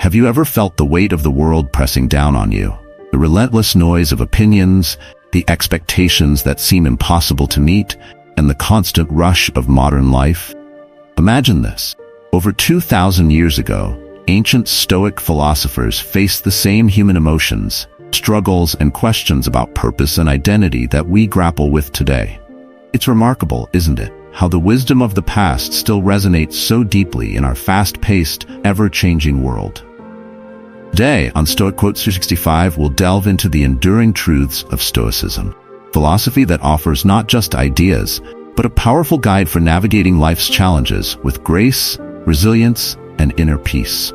Have you ever felt the weight of the world pressing down on you? The relentless noise of opinions, the expectations that seem impossible to meet, and the constant rush of modern life? Imagine this. Over 2,000 years ago, ancient Stoic philosophers faced the same human emotions, struggles, and questions about purpose and identity that we grapple with today. It's remarkable, isn't it, how the wisdom of the past still resonates so deeply in our fast-paced, ever-changing world. Today, on Stoic Quotes 365, we'll delve into the enduring truths of Stoicism, philosophy that offers not just ideas, but a powerful guide for navigating life's challenges with grace, resilience, and inner peace.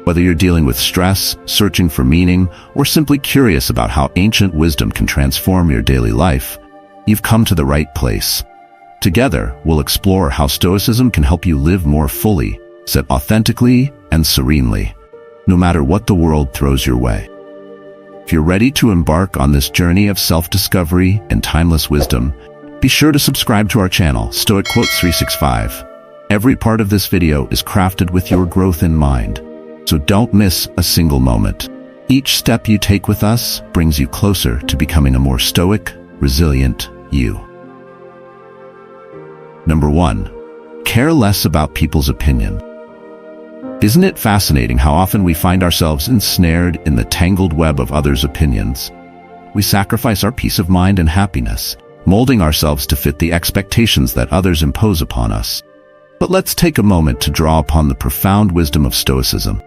Whether you're dealing with stress, searching for meaning, or simply curious about how ancient wisdom can transform your daily life, you've come to the right place. Together, we'll explore how Stoicism can help you live more fully, set authentically, and serenely, no matter what the world throws your way. If you're ready to embark on this journey of self-discovery and timeless wisdom, be sure to subscribe to our channel, Stoic Quotes 365. Every part of this video is crafted with your growth in mind, so don't miss a single moment. Each step you take with us brings you closer to becoming a more stoic, resilient you. Number 1. Care less about people's opinion. Isn't it fascinating how often we find ourselves ensnared in the tangled web of others' opinions? We sacrifice our peace of mind and happiness, molding ourselves to fit the expectations that others impose upon us. But let's take a moment to draw upon the profound wisdom of Stoicism.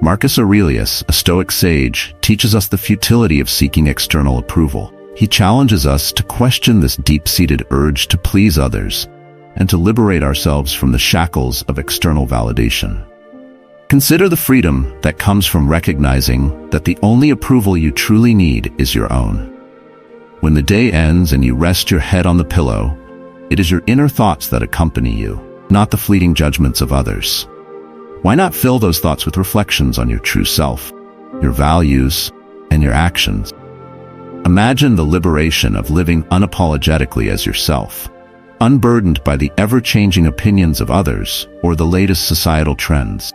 Marcus Aurelius, a Stoic sage, teaches us the futility of seeking external approval. He challenges us to question this deep-seated urge to please others and to liberate ourselves from the shackles of external validation. Consider the freedom that comes from recognizing that the only approval you truly need is your own. When the day ends and you rest your head on the pillow, it is your inner thoughts that accompany you, not the fleeting judgments of others. Why not fill those thoughts with reflections on your true self, your values, and your actions? Imagine the liberation of living unapologetically as yourself, unburdened by the ever-changing opinions of others or the latest societal trends.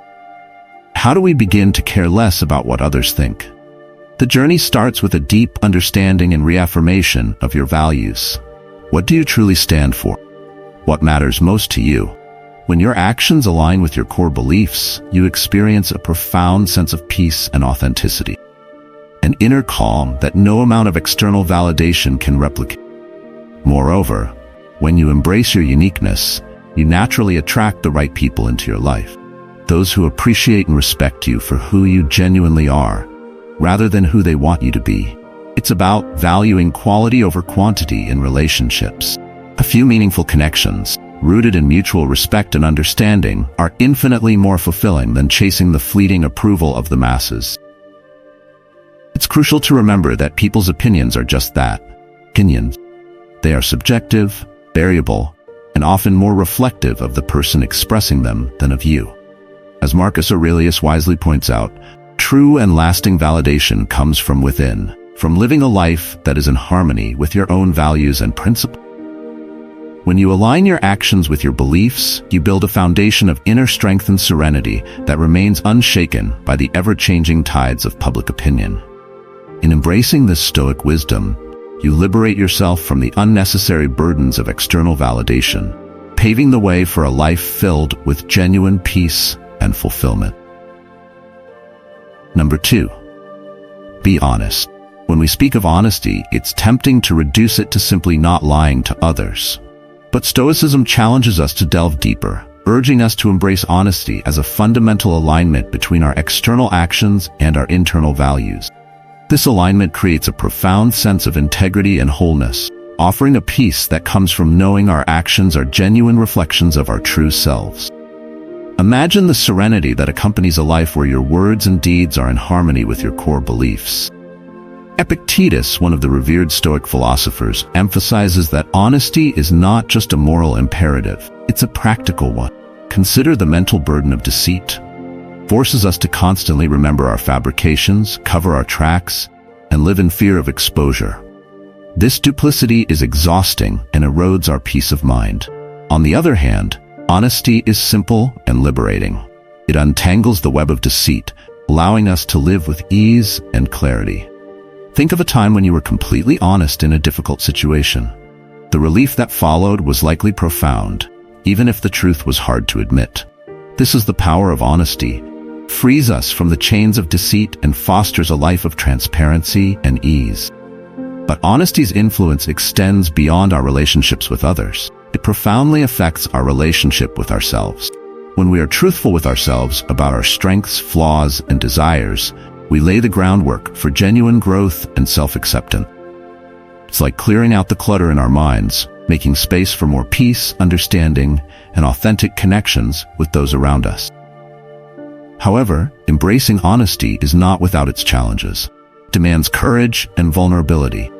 How do we begin to care less about what others think? The journey starts with a deep understanding and reaffirmation of your values. What do you truly stand for? What matters most to you? When your actions align with your core beliefs, you experience a profound sense of peace and authenticity, an inner calm that no amount of external validation can replicate. Moreover, when you embrace your uniqueness, you naturally attract the right people into your life, those who appreciate and respect you for who you genuinely are, rather than who they want you to be. It's about valuing quality over quantity in relationships. A few meaningful connections, rooted in mutual respect and understanding, are infinitely more fulfilling than chasing the fleeting approval of the masses. It's crucial to remember that people's opinions are just that, opinions. They are subjective, variable, and often more reflective of the person expressing them than of you. As Marcus Aurelius wisely points out, true and lasting validation comes from within, from living a life that is in harmony with your own values and principles. When you align your actions with your beliefs, you build a foundation of inner strength and serenity that remains unshaken by the ever-changing tides of public opinion. In embracing this Stoic wisdom, you liberate yourself from the unnecessary burdens of external validation, paving the way for a life filled with genuine peace and fulfillment. Number 2. Be honest. When we speak of honesty, it's tempting to reduce it to simply not lying to others. But Stoicism challenges us to delve deeper, urging us to embrace honesty as a fundamental alignment between our external actions and our internal values. This alignment creates a profound sense of integrity and wholeness, offering a peace that comes from knowing our actions are genuine reflections of our true selves. Imagine the serenity that accompanies a life where your words and deeds are in harmony with your core beliefs. Epictetus, one of the revered Stoic philosophers, emphasizes that honesty is not just a moral imperative, it's a practical one. Consider the mental burden of deceit. It forces us to constantly remember our fabrications, cover our tracks, and live in fear of exposure. This duplicity is exhausting and erodes our peace of mind. On the other hand, honesty is simple and liberating. It untangles the web of deceit, allowing us to live with ease and clarity. Think of a time when you were completely honest in a difficult situation. The relief that followed was likely profound, even if the truth was hard to admit. This is the power of honesty. Frees us from the chains of deceit and fosters a life of transparency and ease. But honesty's influence extends beyond our relationships with others. It profoundly affects our relationship with ourselves. When we are truthful with ourselves about our strengths, flaws, and desires, we lay the groundwork for genuine growth and self-acceptance. It's like clearing out the clutter in our minds, making space for more peace, understanding, and authentic connections with those around us. However, embracing honesty is not without its challenges. It demands courage and vulnerability.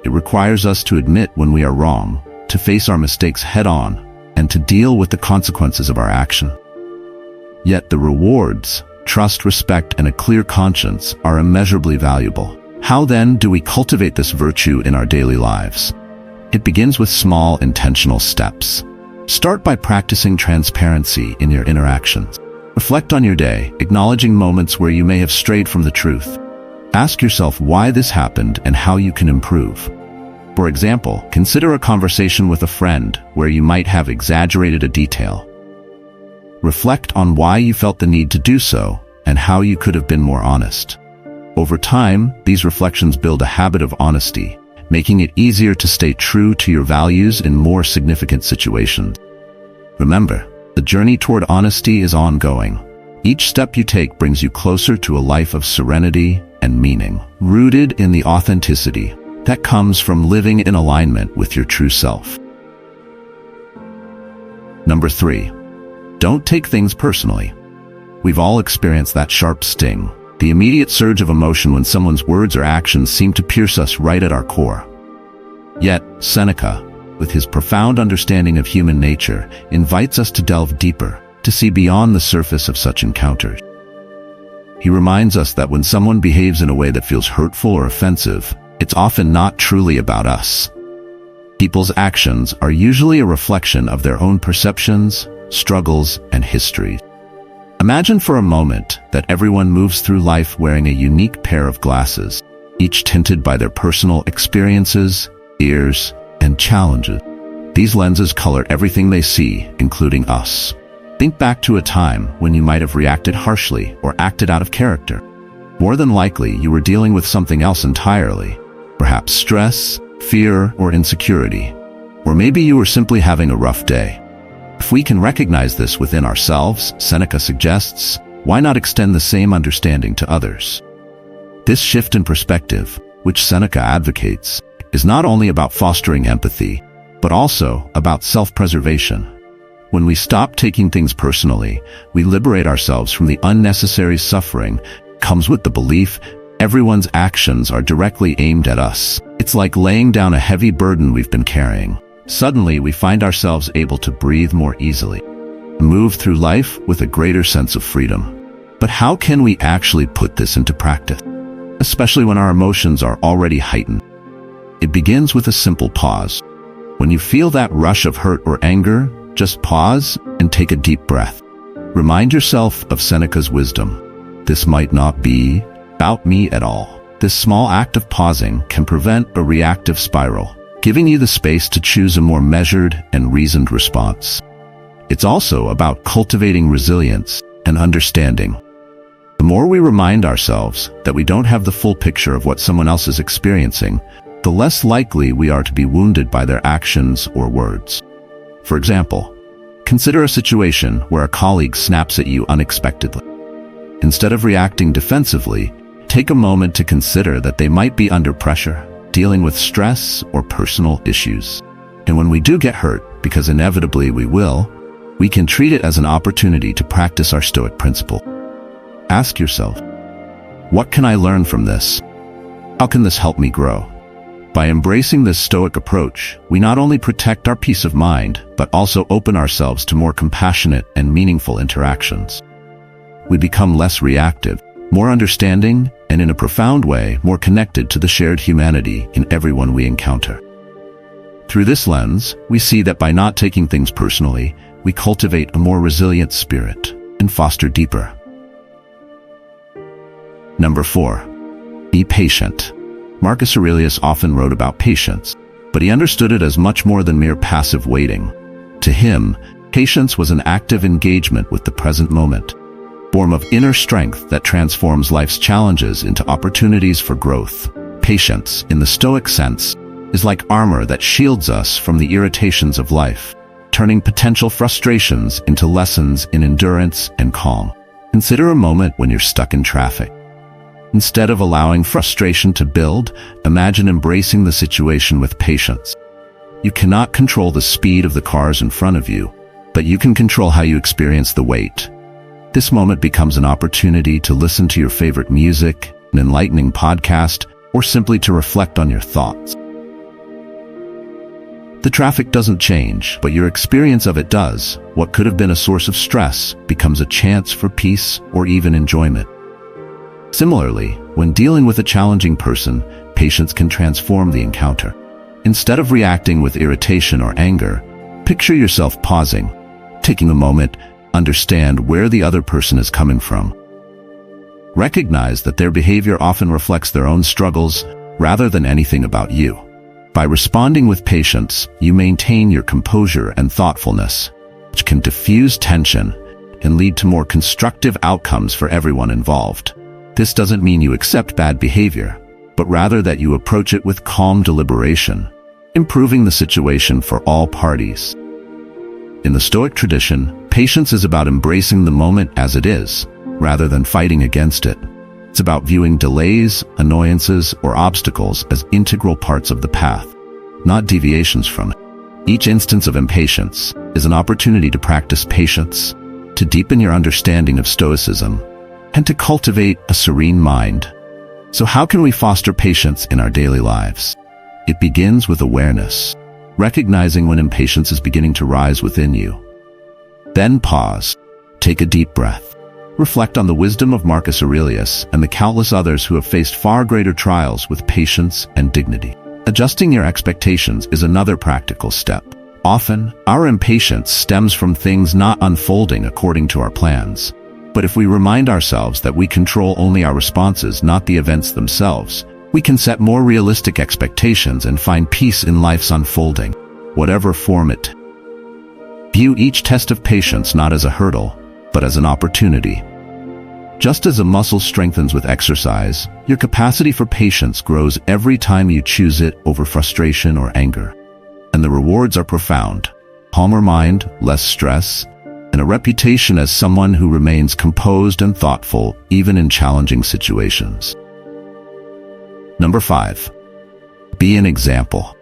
It requires us to admit when we are wrong, to face our mistakes head-on, and to deal with the consequences of our action. Yet the rewards, trust, respect, and a clear conscience are immeasurably valuable. How then do we cultivate this virtue in our daily lives? It begins with small, intentional steps. Start by practicing transparency in your interactions. Reflect on your day, acknowledging moments where you may have strayed from the truth. Ask yourself why this happened and how you can improve. For example, consider a conversation with a friend where you might have exaggerated a detail. Reflect on why you felt the need to do so and how you could have been more honest. Over time, these reflections build a habit of honesty, making it easier to stay true to your values in more significant situations. Remember, the journey toward honesty is ongoing. Each step you take brings you closer to a life of serenity and meaning, rooted in the authenticity that comes from living in alignment with your true self. Number 3. Don't take things personally. We've all experienced that sharp sting, the immediate surge of emotion when someone's words or actions seem to pierce us right at our core. Yet, Seneca, with his profound understanding of human nature, invites us to delve deeper, to see beyond the surface of such encounters. He reminds us that when someone behaves in a way that feels hurtful or offensive, it's often not truly about us. People's actions are usually a reflection of their own perceptions, struggles, and histories. Imagine for a moment that everyone moves through life wearing a unique pair of glasses, each tinted by their personal experiences, fears, and challenges. These lenses color everything they see, including us. Think back to a time when you might have reacted harshly or acted out of character. More than likely, you were dealing with something else entirely. Perhaps stress, fear, or insecurity. Or maybe you were simply having a rough day. If we can recognize this within ourselves, Seneca suggests, why not extend the same understanding to others? This shift in perspective, which Seneca advocates, is not only about fostering empathy, but also about self-preservation. When we stop taking things personally, we liberate ourselves from the unnecessary suffering that comes with the belief everyone's actions are directly aimed at us. It's like laying down a heavy burden we've been carrying. Suddenly, we find ourselves able to breathe more easily, move through life with a greater sense of freedom. But how can we actually put this into practice, especially when our emotions are already heightened? It begins with a simple pause. When you feel that rush of hurt or anger, just pause and take a deep breath. Remind yourself of Seneca's wisdom. This might not be about me at all. This small act of pausing can prevent a reactive spiral, giving you the space to choose a more measured and reasoned response. It's also about cultivating resilience and understanding. The more we remind ourselves that we don't have the full picture of what someone else is experiencing, the less likely we are to be wounded by their actions or words. For example, consider a situation where a colleague snaps at you unexpectedly. Instead of reacting defensively, take a moment to consider that they might be under pressure, dealing with stress or personal issues. And when we do get hurt, because inevitably we will, we can treat it as an opportunity to practice our Stoic principle. Ask yourself, what can I learn from this? How can this help me grow? By embracing this Stoic approach, we not only protect our peace of mind, but also open ourselves to more compassionate and meaningful interactions. We become less reactive, more understanding, and in a profound way, more connected to the shared humanity in everyone we encounter. Through this lens, we see that by not taking things personally, we cultivate a more resilient spirit, and foster deeper. Number 4. Be patient. Marcus Aurelius often wrote about patience, but he understood it as much more than mere passive waiting. To him, patience was an active engagement with the present moment, a form of inner strength that transforms life's challenges into opportunities for growth. Patience, in the Stoic sense, is like armor that shields us from the irritations of life, turning potential frustrations into lessons in endurance and calm. Consider a moment when you're stuck in traffic. Instead of allowing frustration to build, imagine embracing the situation with patience. You cannot control the speed of the cars in front of you, but you can control how you experience the wait. This moment becomes an opportunity to listen to your favorite music, an enlightening podcast, or simply to reflect on your thoughts. The traffic doesn't change, but your experience of it does. What could have been a source of stress becomes a chance for peace or even enjoyment. Similarly, when dealing with a challenging person, patience can transform the encounter. Instead of reacting with irritation or anger, picture yourself pausing, taking a moment, understand where the other person is coming from. Recognize that their behavior often reflects their own struggles rather than anything about you. By responding with patience, you maintain your composure and thoughtfulness, which can diffuse tension and lead to more constructive outcomes for everyone involved. This doesn't mean you accept bad behavior, but rather that you approach it with calm deliberation, improving the situation for all parties. In the Stoic tradition, patience is about embracing the moment as it is, rather than fighting against it. It's about viewing delays, annoyances, or obstacles as integral parts of the path, not deviations from it. Each instance of impatience is an opportunity to practice patience, to deepen your understanding of Stoicism, and to cultivate a serene mind. So how can we foster patience in our daily lives? It begins with awareness, recognizing when impatience is beginning to rise within you. Then pause, take a deep breath. Reflect on the wisdom of Marcus Aurelius and the countless others who have faced far greater trials with patience and dignity. Adjusting your expectations is another practical step. Often, our impatience stems from things not unfolding according to our plans. But if we remind ourselves that we control only our responses, not the events themselves, we can set more realistic expectations and find peace in life's unfolding, whatever form it. View each test of patience not as a hurdle, but as an opportunity. Just as a muscle strengthens with exercise, your capacity for patience grows every time you choose it over frustration or anger. And the rewards are profound: calmer mind, less stress, and a reputation as someone who remains composed and thoughtful even in challenging situations. Number 5. Be an example.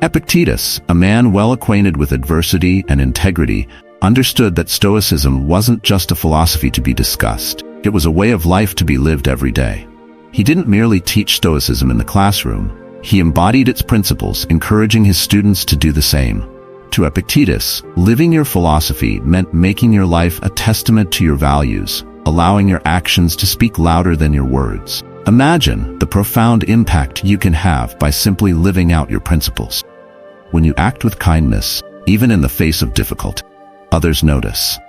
Epictetus, a man well acquainted with adversity and integrity, understood that Stoicism wasn't just a philosophy to be discussed. It was a way of life to be lived every day. He didn't merely teach Stoicism in the classroom. He embodied its principles, encouraging his students to do the same. To Epictetus, living your philosophy meant making your life a testament to your values, allowing your actions to speak louder than your words. Imagine the profound impact you can have by simply living out your principles. When you act with kindness, even in the face of difficulty, others notice.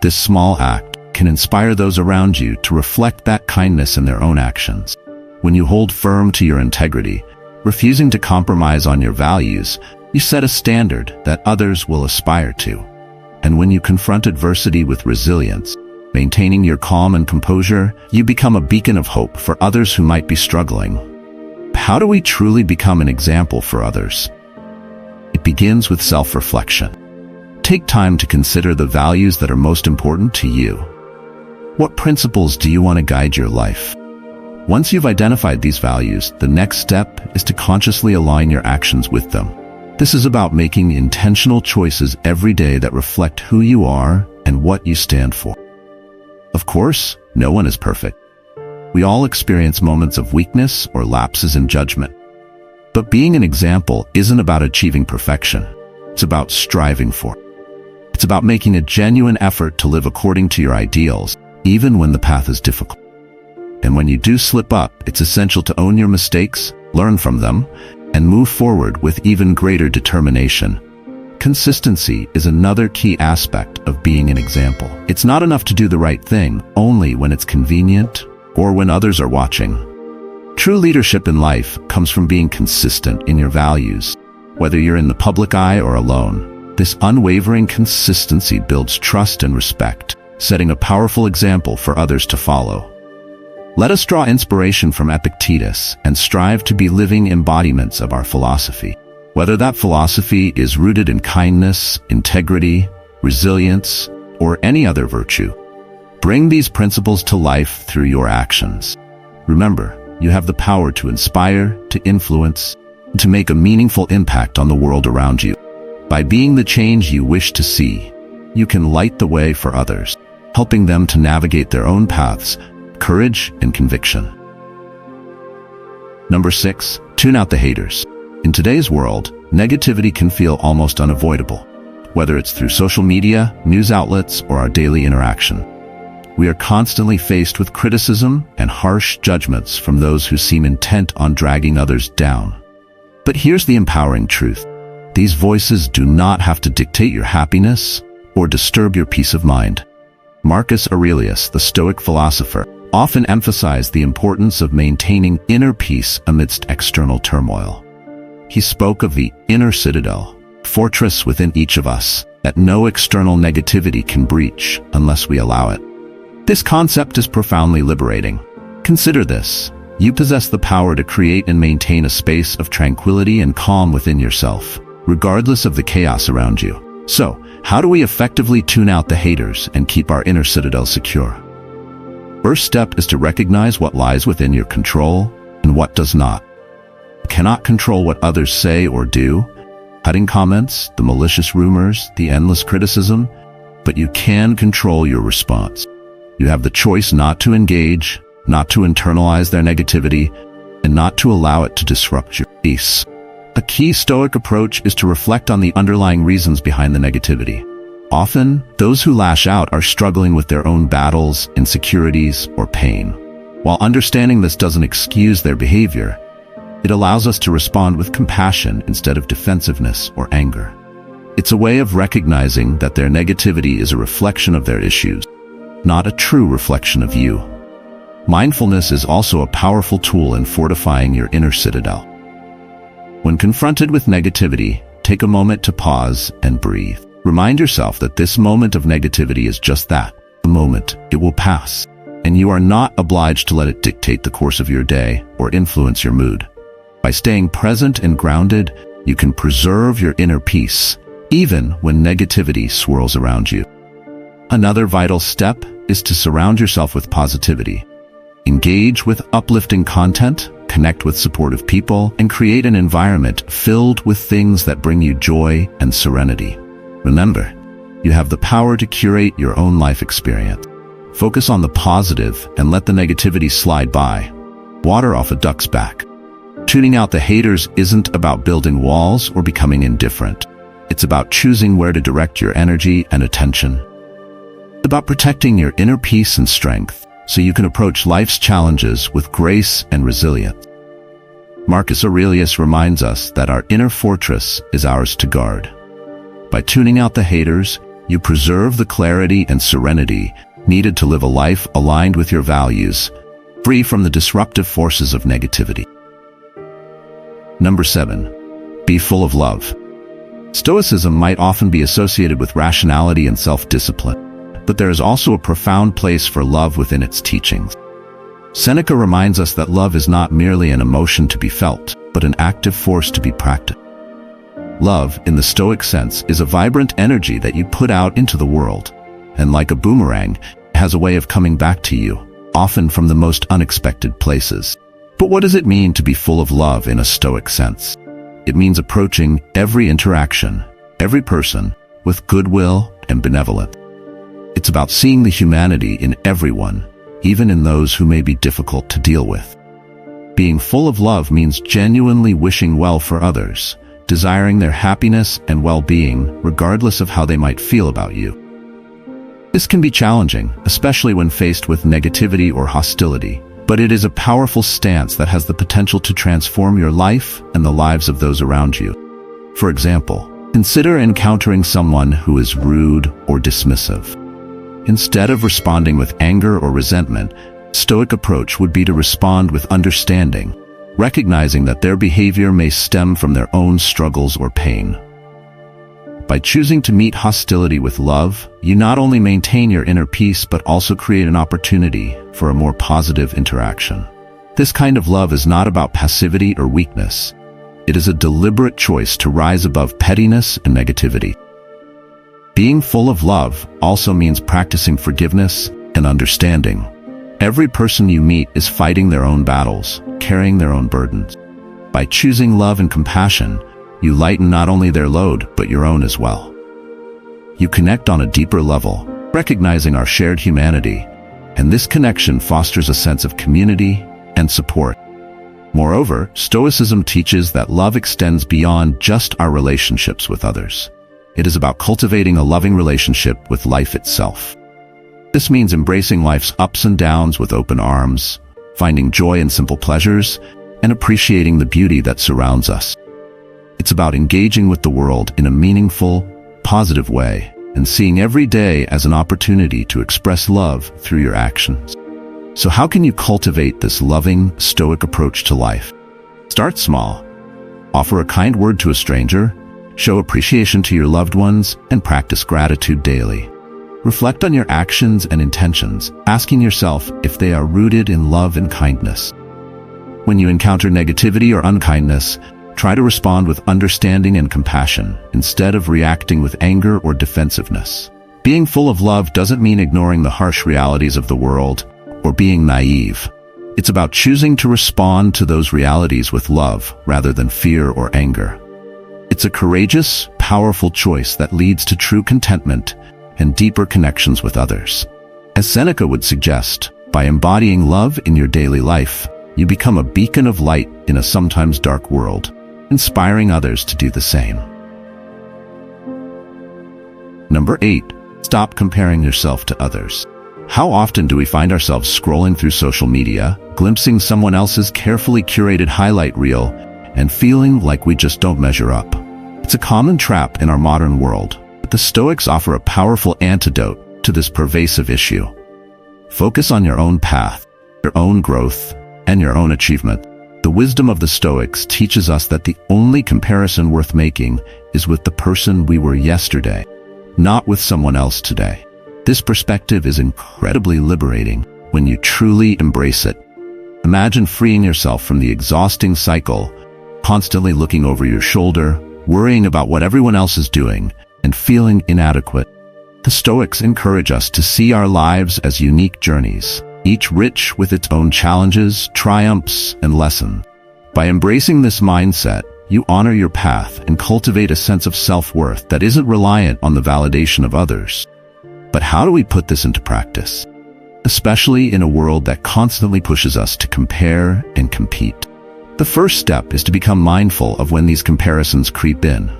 This small act can inspire those around you to reflect that kindness in their own actions. When you hold firm to your integrity, refusing to compromise on your values, you set a standard that others will aspire to. And when you confront adversity with resilience, maintaining your calm and composure, you become a beacon of hope for others who might be struggling. How do we truly become an example for others? It begins with self-reflection. Take time to consider the values that are most important to you. What principles do you want to guide your life? Once you've identified these values, the next step is to consciously align your actions with them. This is about making intentional choices every day that reflect who you are and what you stand for. Of course, no one is perfect. We all experience moments of weakness or lapses in judgment. But being an example isn't about achieving perfection. It's about striving for it. It's about making a genuine effort to live according to your ideals, even when the path is difficult. And when you do slip up, it's essential to own your mistakes, learn from them, and move forward with even greater determination. Consistency is another key aspect of being an example. It's not enough to do the right thing only when it's convenient or when others are watching. True leadership in life comes from being consistent in your values, whether you're in the public eye or alone. This unwavering consistency builds trust and respect, setting a powerful example for others to follow. Let us draw inspiration from Epictetus and strive to be living embodiments of our philosophy. Whether that philosophy is rooted in kindness, integrity, resilience, or any other virtue, bring these principles to life through your actions. Remember, you have the power to inspire, to influence, and to make a meaningful impact on the world around you. By being the change you wish to see, you can light the way for others, helping them to navigate their own paths, courage and conviction. Number 6, tune out the haters. In today's world, negativity can feel almost unavoidable, whether it's through social media, news outlets, or our daily interaction. We are constantly faced with criticism and harsh judgments from those who seem intent on dragging others down. But here's the empowering truth. These voices do not have to dictate your happiness or disturb your peace of mind. Marcus Aurelius, the Stoic philosopher, often emphasized the importance of maintaining inner peace amidst external turmoil. He spoke of the inner citadel, fortress within each of us, that no external negativity can breach unless we allow it. This concept is profoundly liberating. Consider this. You possess the power to create and maintain a space of tranquility and calm within yourself, regardless of the chaos around you. So, how do we effectively tune out the haters and keep our inner citadel secure? First step is to recognize what lies within your control and what does not. You cannot control what others say or do, cutting comments, the malicious rumors, the endless criticism, but you can control your response. You have the choice not to engage, not to internalize their negativity, and not to allow it to disrupt your peace. A key Stoic approach is to reflect on the underlying reasons behind the negativity. Often, those who lash out are struggling with their own battles, insecurities, or pain. While understanding this doesn't excuse their behavior, it allows us to respond with compassion instead of defensiveness or anger. It's a way of recognizing that their negativity is a reflection of their issues, not a true reflection of you. Mindfulness is also a powerful tool in fortifying your inner citadel. When confronted with negativity, take a moment to pause and breathe. Remind yourself that this moment of negativity is just that, a moment. It will pass, and you are not obliged to let it dictate the course of your day or influence your mood. By staying present and grounded, you can preserve your inner peace, even when negativity swirls around you. Another vital step is to surround yourself with positivity. Engage with uplifting content, connect with supportive people, and create an environment filled with things that bring you joy and serenity. Remember, you have the power to curate your own life experience. Focus on the positive and let the negativity slide by. Water off a duck's back. Tuning out the haters isn't about building walls or becoming indifferent. It's about choosing where to direct your energy and attention. It's about protecting your inner peace and strength so you can approach life's challenges with grace and resilience. Marcus Aurelius reminds us that our inner fortress is ours to guard. By tuning out the haters, you preserve the clarity and serenity needed to live a life aligned with your values, free from the disruptive forces of negativity. Number 7, be full of love. Stoicism might often be associated with rationality and self-discipline, but there is also a profound place for love within its teachings. Seneca reminds us that love is not merely an emotion to be felt, but an active force to be practiced. Love, in the Stoic sense, is a vibrant energy that you put out into the world, and like a boomerang, it has a way of coming back to you, often from the most unexpected places. But what does it mean to be full of love in a Stoic sense? It means approaching every interaction, every person, with goodwill and benevolence. It's about seeing the humanity in everyone, even in those who may be difficult to deal with. Being full of love means genuinely wishing well for others, desiring their happiness and well-being regardless of how they might feel about you. This can be challenging, especially when faced with negativity or hostility, but it is a powerful stance that has the potential to transform your life and the lives of those around you. For example, Consider encountering someone who is rude or dismissive. Instead of responding with anger or resentment, Stoic approach would be to respond with understanding, recognizing that their behavior may stem from their own struggles or pain. By choosing to meet hostility with love, you not only maintain your inner peace but also create an opportunity for a more positive interaction. This kind of love is not about passivity or weakness. It is a deliberate choice to rise above pettiness and negativity. Being full of love also means practicing forgiveness and understanding. Every person you meet is fighting their own battles, carrying their own burdens. By choosing love and compassion, you lighten not only their load, but your own as well. You connect on a deeper level, recognizing our shared humanity, and this connection fosters a sense of community and support. Moreover, Stoicism teaches that love extends beyond just our relationships with others. It is about cultivating a loving relationship with life itself. This means embracing life's ups and downs with open arms, finding joy in simple pleasures, and appreciating the beauty that surrounds us. It's about engaging with the world in a meaningful, positive way, and seeing every day as an opportunity to express love through your actions. So how can you cultivate this loving, Stoic approach to life? Start small. Offer a kind word to a stranger, show appreciation to your loved ones, and practice gratitude daily. Reflect on your actions and intentions, asking yourself if they are rooted in love and kindness. When you encounter negativity or unkindness, try to respond with understanding and compassion, instead of reacting with anger or defensiveness. Being full of love doesn't mean ignoring the harsh realities of the world or being naive. It's about choosing to respond to those realities with love rather than fear or anger. It's a courageous, powerful choice that leads to true contentment and deeper connections with others. As Seneca would suggest, by embodying love in your daily life, you become a beacon of light in a sometimes dark world, inspiring others to do the same. Number 8. Stop comparing yourself to others. How often do we find ourselves scrolling through social media, glimpsing someone else's carefully curated highlight reel, and feeling like we just don't measure up? It's a common trap in our modern world, but the Stoics offer a powerful antidote to this pervasive issue. Focus on your own path, your own growth, and your own achievement. The wisdom of the Stoics teaches us that the only comparison worth making is with the person we were yesterday, not with someone else today. This perspective is incredibly liberating when you truly embrace it. Imagine freeing yourself from the exhausting cycle, constantly looking over your shoulder, worrying about what everyone else is doing, and feeling inadequate. The Stoics encourage us to see our lives as unique journeys, each rich with its own challenges, triumphs, and lessons. By embracing this mindset, you honor your path and cultivate a sense of self-worth that isn't reliant on the validation of others. But how do we put this into practice? Especially in a world that constantly pushes us to compare and compete. The first step is to become mindful of when these comparisons creep in.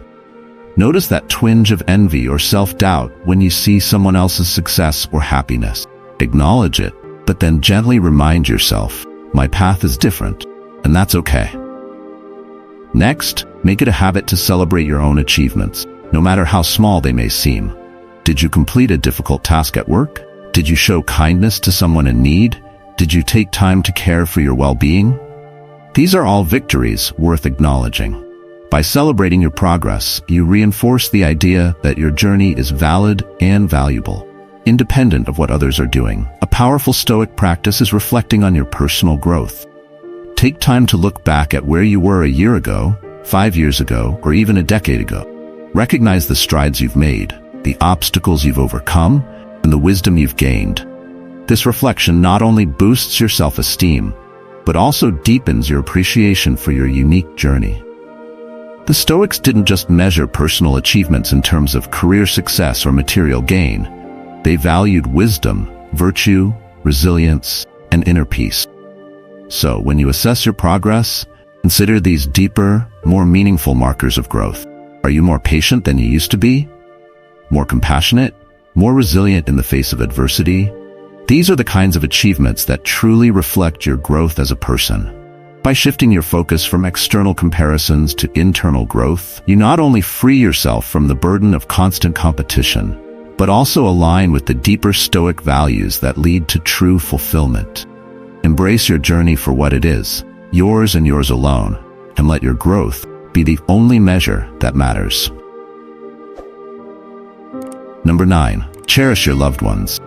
Notice that twinge of envy or self-doubt when you see someone else's success or happiness. Acknowledge it, but then gently remind yourself, my path is different, and that's okay. Next, make it a habit to celebrate your own achievements, no matter how small they may seem. Did you complete a difficult task at work? Did you show kindness to someone in need? Did you take time to care for your well-being? These are all victories worth acknowledging. By celebrating your progress, you reinforce the idea that your journey is valid and valuable, independent of what others are doing. A powerful Stoic practice is reflecting on your personal growth. Take time to look back at where you were a year ago, 5 years ago, or even a decade ago. Recognize the strides you've made, the obstacles you've overcome, and the wisdom you've gained. This reflection not only boosts your self-esteem, but also deepens your appreciation for your unique journey. The Stoics didn't just measure personal achievements in terms of career success or material gain. They valued wisdom, virtue, resilience, and inner peace. So, when you assess your progress, consider these deeper, more meaningful markers of growth. Are you more patient than you used to be? More compassionate? More resilient in the face of adversity? These are the kinds of achievements that truly reflect your growth as a person. By shifting your focus from external comparisons to internal growth, you not only free yourself from the burden of constant competition, but also align with the deeper Stoic values that lead to true fulfillment. Embrace your journey for what it is, yours and yours alone, and let your growth be the only measure that matters. Number 9. Cherish your loved ones.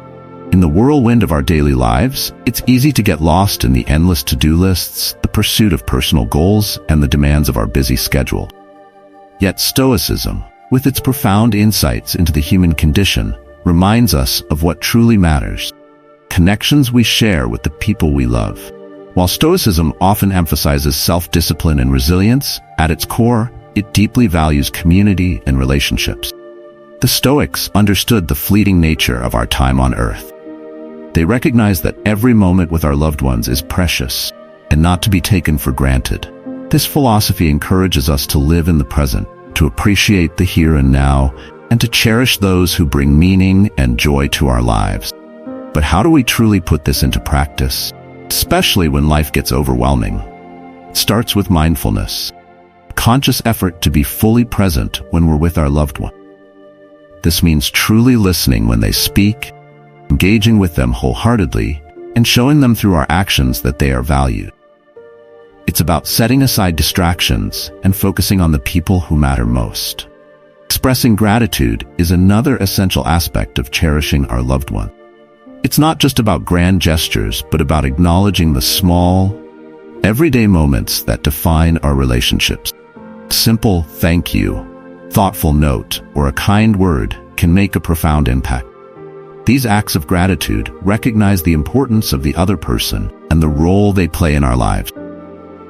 In the whirlwind of our daily lives, it's easy to get lost in the endless to-do lists, the pursuit of personal goals, and the demands of our busy schedule. Yet Stoicism, with its profound insights into the human condition, reminds us of what truly matters: connections we share with the people we love. While Stoicism often emphasizes self-discipline and resilience, at its core, it deeply values community and relationships. The Stoics understood the fleeting nature of our time on earth. They recognized that every moment with our loved ones is precious and not to be taken for granted. This philosophy encourages us to live in the present, to appreciate the here and now, and to cherish those who bring meaning and joy to our lives. But how do we truly put this into practice, especially when life gets overwhelming? It starts with mindfulness, a conscious effort to be fully present when we're with our loved one. This means truly listening when they speak, engaging with them wholeheartedly, and showing them through our actions that they are valued. It's about setting aside distractions and focusing on the people who matter most. Expressing gratitude is another essential aspect of cherishing our loved one. It's not just about grand gestures, but about acknowledging the small, everyday moments that define our relationships. Simple thank you, thoughtful note, or a kind word can make a profound impact. These acts of gratitude recognize the importance of the other person and the role they play in our lives.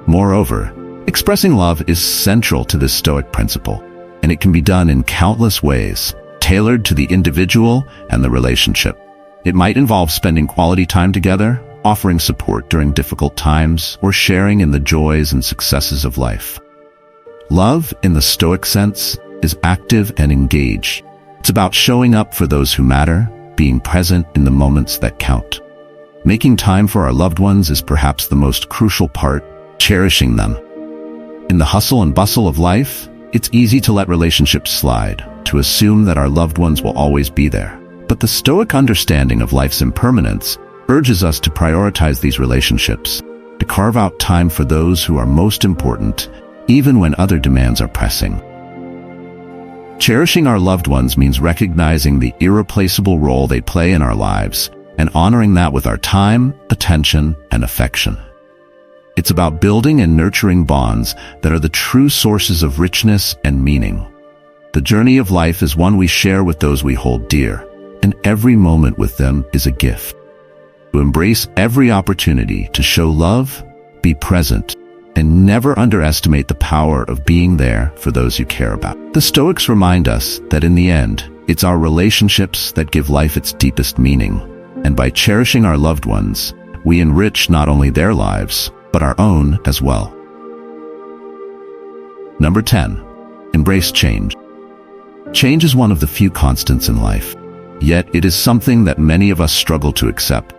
Moreover, expressing love is central to this Stoic principle, and it can be done in countless ways, tailored to the individual and the relationship. It might involve spending quality time together, offering support during difficult times, or sharing in the joys and successes of life. Love, in the Stoic sense, is active and engaged. It's about showing up for those who matter, being present in the moments that count. Making time for our loved ones is perhaps the most crucial part, cherishing them. In the hustle and bustle of life, it's easy to let relationships slide, to assume that our loved ones will always be there. But the Stoic understanding of life's impermanence urges us to prioritize these relationships, to carve out time for those who are most important, even when other demands are pressing. Cherishing our loved ones means recognizing the irreplaceable role they play in our lives and honoring that with our time, attention, and affection. It's about building and nurturing bonds that are the true sources of richness and meaning. The journey of life is one we share with those we hold dear, and every moment with them is a gift. To embrace every opportunity to show love, be present, and never underestimate the power of being there for those you care about. The Stoics remind us that in the end, it's our relationships that give life its deepest meaning, and by cherishing our loved ones, we enrich not only their lives, but our own as well. Number 10. Embrace change. Change is one of the few constants in life, yet it is something that many of us struggle to accept.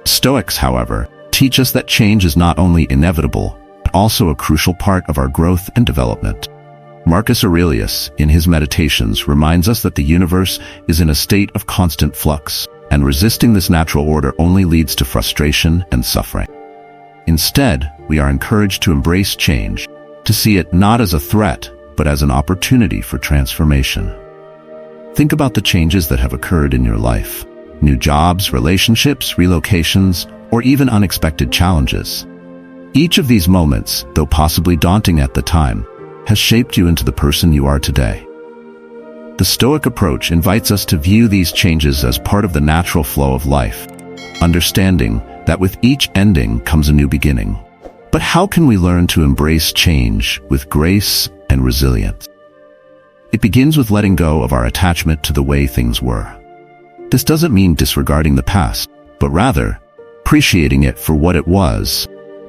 Stoics, however, teach us that change is not only inevitable, but also a crucial part of our growth and development. Marcus Aurelius, in his Meditations, reminds us that the universe is in a state of constant flux, and resisting this natural order only leads to frustration and suffering. Instead, we are encouraged to embrace change, to see it not as a threat, but as an opportunity for transformation. Think about the changes that have occurred in your life: new jobs, relationships, relocations, or even unexpected challenges. Each of these moments, though possibly daunting at the time, has shaped you into the person you are today. The Stoic approach invites us to view these changes as part of the natural flow of life, understanding that with each ending comes a new beginning. But how can we learn to embrace change with grace and resilience? It begins with letting go of our attachment to the way things were. This doesn't mean disregarding the past, but rather appreciating it for what it was,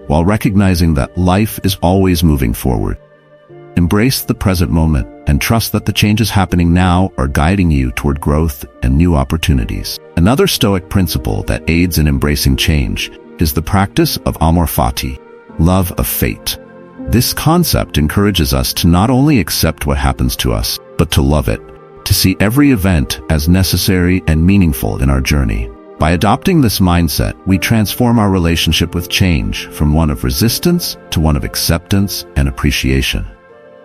while recognizing that life is always moving forward. Embrace the present moment and trust that the changes happening now are guiding you toward growth and new opportunities. Another Stoic principle that aids in embracing change is the practice of amor fati, love of fate. This concept encourages us to not only accept what happens to us, but to love it, to see every event as necessary and meaningful in our journey. By adopting this mindset, we transform our relationship with change from one of resistance to one of acceptance and appreciation.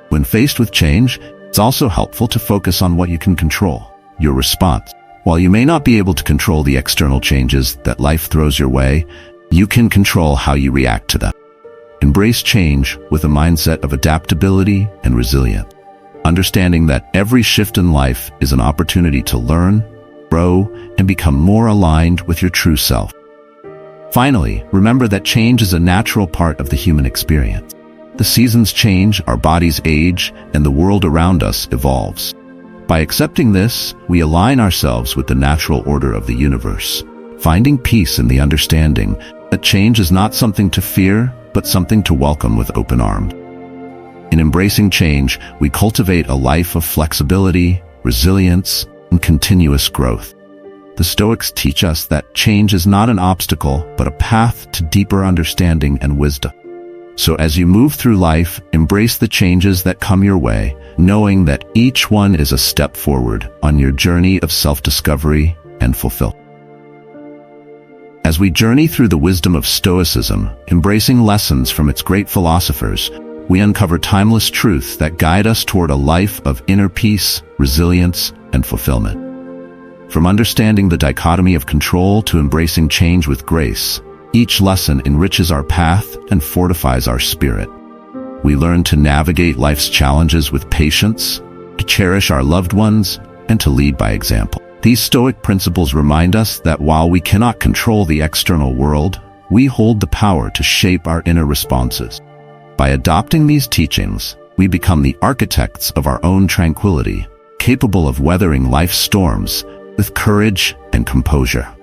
When faced with change, it's also helpful to focus on what you can control, your response. While you may not be able to control the external changes that life throws your way, you can control how you react to them. Embrace change with a mindset of adaptability and resilience, understanding that every shift in life is an opportunity to learn, grow, and become more aligned with your true self. Finally, remember that change is a natural part of the human experience. The seasons change, our bodies age, and the world around us evolves. By accepting this, we align ourselves with the natural order of the universe, finding peace in the understanding that change is not something to fear, but something to welcome with open arms. In embracing change, we cultivate a life of flexibility, resilience, and continuous growth. The Stoics teach us that change is not an obstacle, but a path to deeper understanding and wisdom. So as you move through life, embrace the changes that come your way, knowing that each one is a step forward on your journey of self-discovery and fulfillment. As we journey through the wisdom of Stoicism, embracing lessons from its great philosophers, we uncover timeless truths that guide us toward a life of inner peace, resilience, and fulfillment. From understanding the dichotomy of control to embracing change with grace, each lesson enriches our path and fortifies our spirit. We learn to navigate life's challenges with patience, to cherish our loved ones, and to lead by example. These Stoic principles remind us that while we cannot control the external world, we hold the power to shape our inner responses. By adopting these teachings, we become the architects of our own tranquility, capable of weathering life's storms with courage and composure.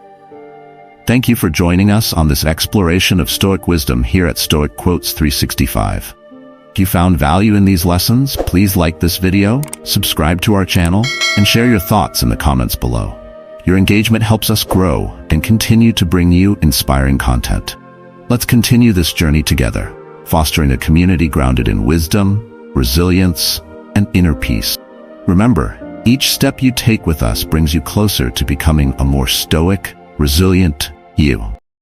Thank you for joining us on this exploration of Stoic wisdom here at Stoic Quotes 365. If you found value in these lessons, please like this video, subscribe to our channel, and share your thoughts in the comments below. Your engagement helps us grow and continue to bring you inspiring content. Let's continue this journey together, fostering a community grounded in wisdom, resilience, and inner peace. Remember, each step you take with us brings you closer to becoming a more stoic, resilient you.